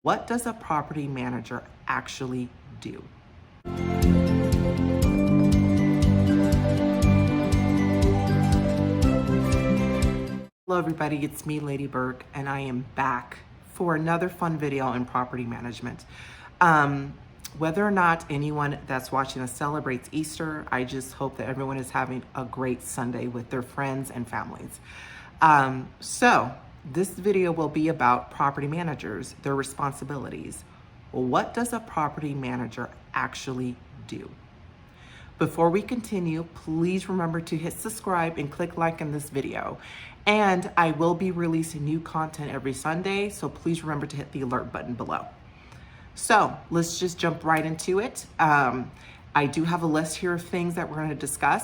What does a property manager actually do? Hello everybody, it's me, Lady Burke, and I am back for another fun video on property management. Whether or not anyone that's watching us celebrates Easter, I just hope that everyone is having a great Sunday with their friends and families. So this video will be about property managers, their responsibilities. What does a property manager actually do? Before we continue, please remember to hit subscribe and click like in this video. And I will be releasing new content every Sunday, so please remember to hit the alert button below. So let's just jump right into it. I do have a list here of things that we're going to discuss.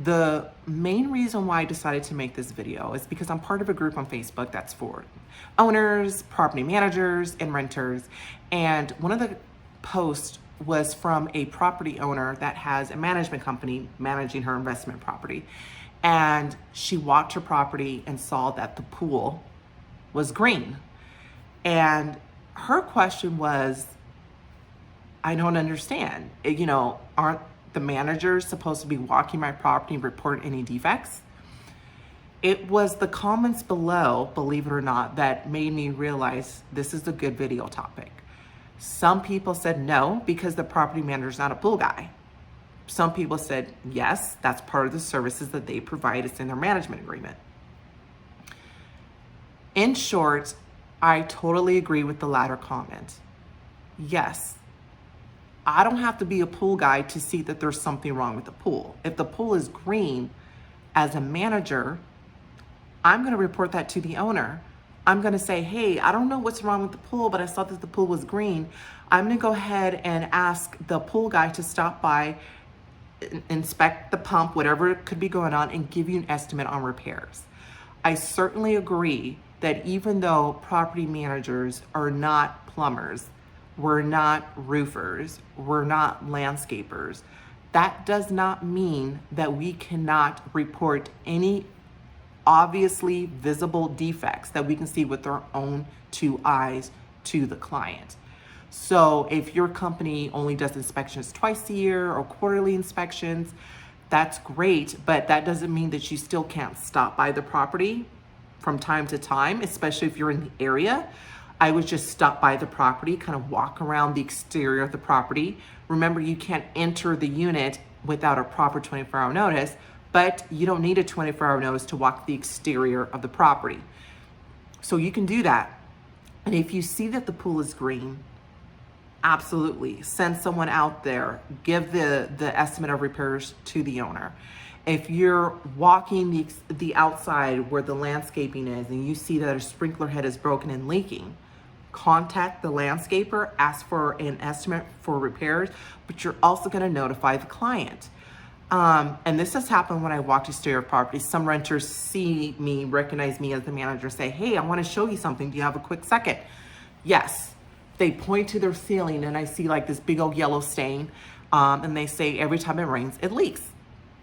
The main reason why I decided to make this video is because I'm part of a group on Facebook that's for owners, property managers, and renters. And one of the posts was from a property owner that has a management company managing her investment property. And she walked her property and saw that the pool was green. And her question was, I don't understand. Aren't the managers supposed to be walking my property and report any defects? It was the comments below, believe it or not, that made me realize this is a good video topic. Some people said no, because the property manager is not a pool guy. Some people said yes, that's part of the services that they provide. It's in their management agreement. In short, I totally agree with the latter comment. Yes, I don't have to be a pool guy to see that there's something wrong with the pool. If the pool is green, as a manager, I'm going to report that to the owner. I'm going to say, hey, I don't know what's wrong with the pool, but I saw that the pool was green. I'm going to go ahead and ask the pool guy to stop by, inspect the pump, whatever could be going on, and give you an estimate on repairs. I certainly agree that even though property managers are not plumbers, we're not roofers, we're not landscapers, that does not mean that we cannot report any obviously visible defects that we can see with our own two eyes to the client. So if your company only does inspections twice a year or quarterly inspections, that's great, but that doesn't mean that you still can't stop by the property from time to time, especially if you're in the area. I would just stop by the property, kind of walk around the exterior of the property. Remember, you can't enter the unit without a proper 24-hour notice, but you don't need a 24-hour notice to walk the exterior of the property. So you can do that. And if you see that the pool is green, absolutely send someone out there, give the estimate of repairs to the owner. If you're walking the outside where the landscaping is and you see that a sprinkler head is broken and leaking, contact the landscaper, ask for an estimate for repairs, but you're also going to notify the client. And this has happened when I walk to exterior properties. Some renters see me, recognize me as the manager, say, hey, I want to show you something. Do you have a quick second? Yes. They point to their ceiling and I see like this big old yellow stain. And they say every time it rains, it leaks.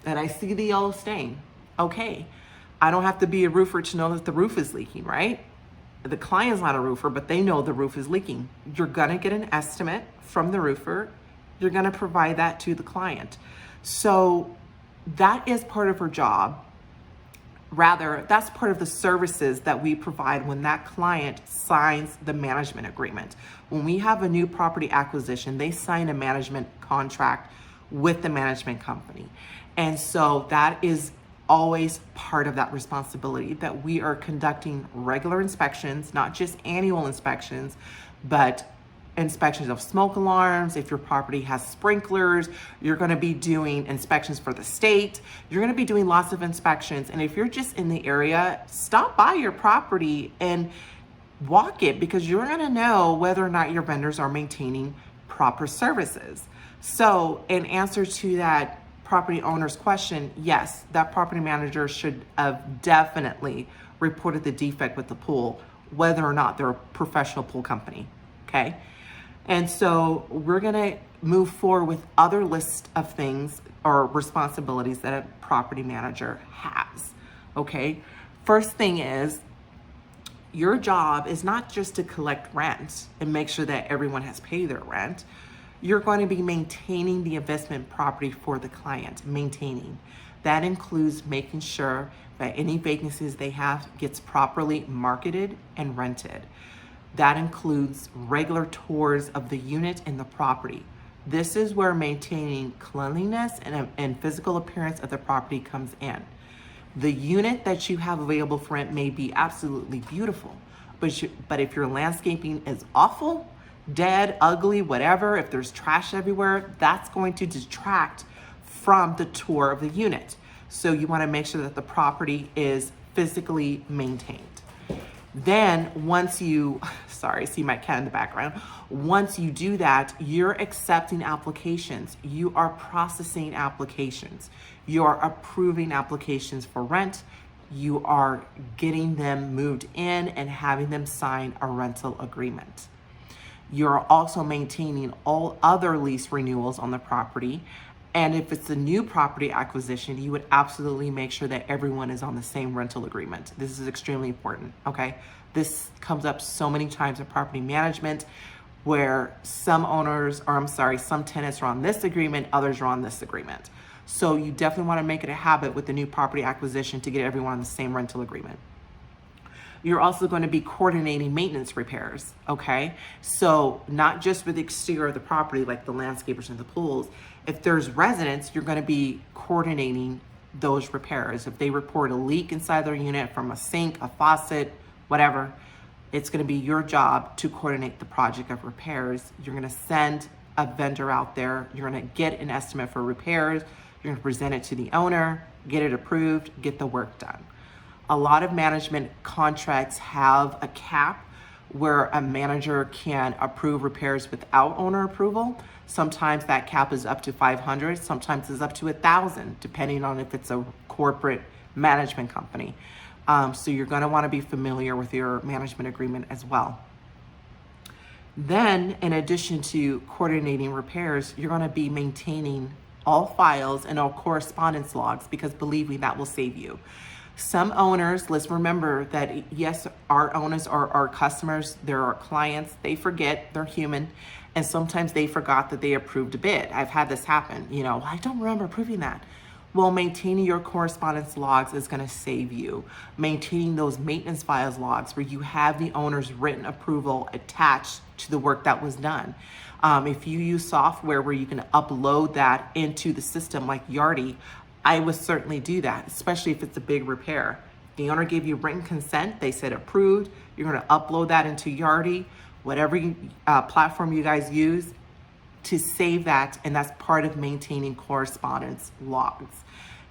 And I see the yellow stain. Okay. I don't have to be a roofer to know that the roof is leaking, right? The client's not a roofer, but they know the roof is leaking. You're going to get an estimate from the roofer. You're going to provide that to the client. So that is part of her job. Rather, that's part of the services that we provide when that client signs the management agreement. When we have a new property acquisition, they sign a management contract with the management company. And so that is always part of that responsibility, that we are conducting regular inspections, not just annual inspections, but inspections of smoke alarms. If your property has sprinklers, you're going to be doing inspections for the state. You're going to be doing lots of inspections. And if you're just in the area, stop by your property and walk it, because you're going to know whether or not your vendors are maintaining proper services. So in answer to that property owner's question, yes, that property manager should have definitely reported the defect with the pool, whether or not they're a professional pool company. Okay. And so we're going to move forward with other list of things or responsibilities that a property manager has. Okay. First thing is, Your job is not just to collect rent and make sure that everyone has paid their rent. You're going to be maintaining the investment property for the client, maintaining. That includes making sure that any vacancies they have gets properly marketed and rented. That includes regular tours of the unit and the property. This is where maintaining cleanliness and physical appearance of the property comes in. The unit that you have available for rent may be absolutely beautiful, but if your landscaping is awful, dead, ugly, whatever, if there's trash everywhere, that's going to detract from the tour of the unit. So you want to make sure that the property is physically maintained. Then once you, sorry, see my cat in the background. Once you do that, you're accepting applications. You are processing applications. You are approving applications for rent. You are getting them moved in and having them sign a rental agreement. You're also maintaining all other lease renewals on the property. And if it's a new property acquisition, you would absolutely make sure that everyone is on the same rental agreement. This is extremely important, okay? This comes up so many times in property management where some tenants are on this agreement, others are on this agreement. So you definitely want to make it a habit with the new property acquisition to get everyone on the same rental agreement. You're also going to be coordinating maintenance repairs, okay? So not just with the exterior of the property, like the landscapers and the pools. If there's residents, you're going to be coordinating those repairs. If they report a leak inside their unit from a sink, a faucet, whatever, it's going to be your job to coordinate the project of repairs. You're going to send a vendor out there. You're going to get an estimate for repairs. You're going to present it to the owner, get it approved, get the work done. A lot of management contracts have a cap where a manager can approve repairs without owner approval. Sometimes that cap is up to 500, sometimes it's up to 1,000, depending on if it's a corporate management company. So you're going to want to be familiar with your management agreement as well. Then, in addition to coordinating repairs, you're going to be maintaining all files and all correspondence logs, because believe me, that will save you. Some owners, let's remember that yes, our owners are our customers, they're our clients, they forget, they're human, and sometimes they forgot that they approved a bid. I've had this happen, I don't remember approving that. Well, maintaining your correspondence logs is going to save you. Maintaining those maintenance files logs where you have the owner's written approval attached to the work that was done. If you use software where you can upload that into the system like Yardi, I would certainly do that, especially if it's a big repair. The owner gave you written consent, they said approved, you're going to upload that into Yardi, whatever platform you guys use to save that, and that's part of maintaining correspondence logs,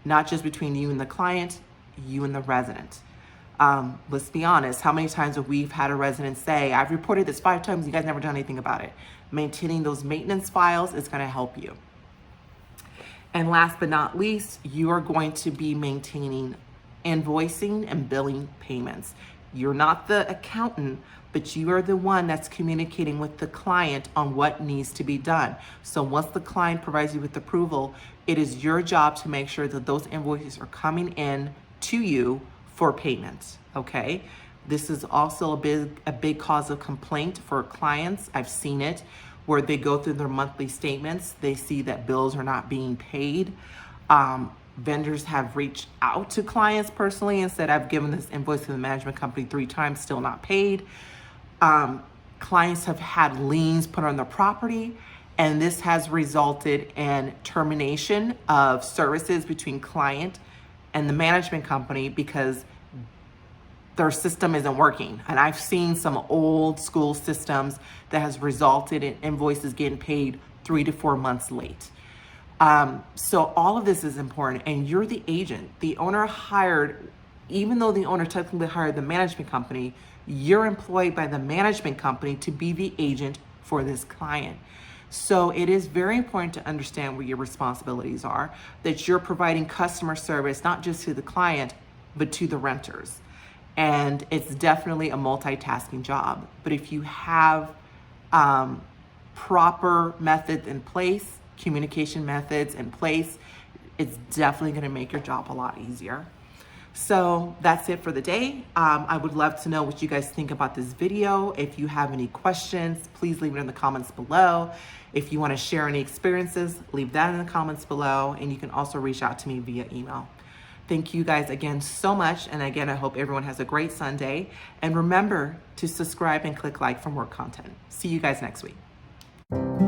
not just between you and the client, you and the resident. Let's be honest, how many times have we had a resident say, I've reported this 5 times, you guys never done anything about it? Maintaining those maintenance files is going to help you. And last but not least, you are going to be maintaining invoicing and billing payments. You're not the accountant, but you are the one that's communicating with the client on what needs to be done. So once the client provides you with approval, it is your job to make sure that those invoices are coming in to you for payment, okay? This is also a big cause of complaint for clients. I've seen it where they go through their monthly statements, they see that bills are not being paid. Vendors have reached out to clients personally and said, I've given this invoice to the management company 3 times, still not paid. Clients have had liens put on their property, and this has resulted in termination of services between client and the management company because their system isn't working. And I've seen some old school systems that has resulted in invoices getting paid 3 to 4 months late. So all of this is important, and you're the agent. The owner hired, even though the owner technically hired the management company, you're employed by the management company to be the agent for this client. So it is very important to understand what your responsibilities are, that you're providing customer service, not just to the client, but to the renters. And it's definitely a multitasking job. But if you have proper methods in place, communication methods in place, it's definitely going to make your job a lot easier. So that's it for the day. I would love to know what you guys think about this video. If you have any questions, please leave it in the comments below. If you want to share any experiences, leave that in the comments below. And you can also reach out to me via email. Thank you guys again so much. And again, I hope everyone has a great Sunday. And remember to subscribe and click like for more content. See you guys next week.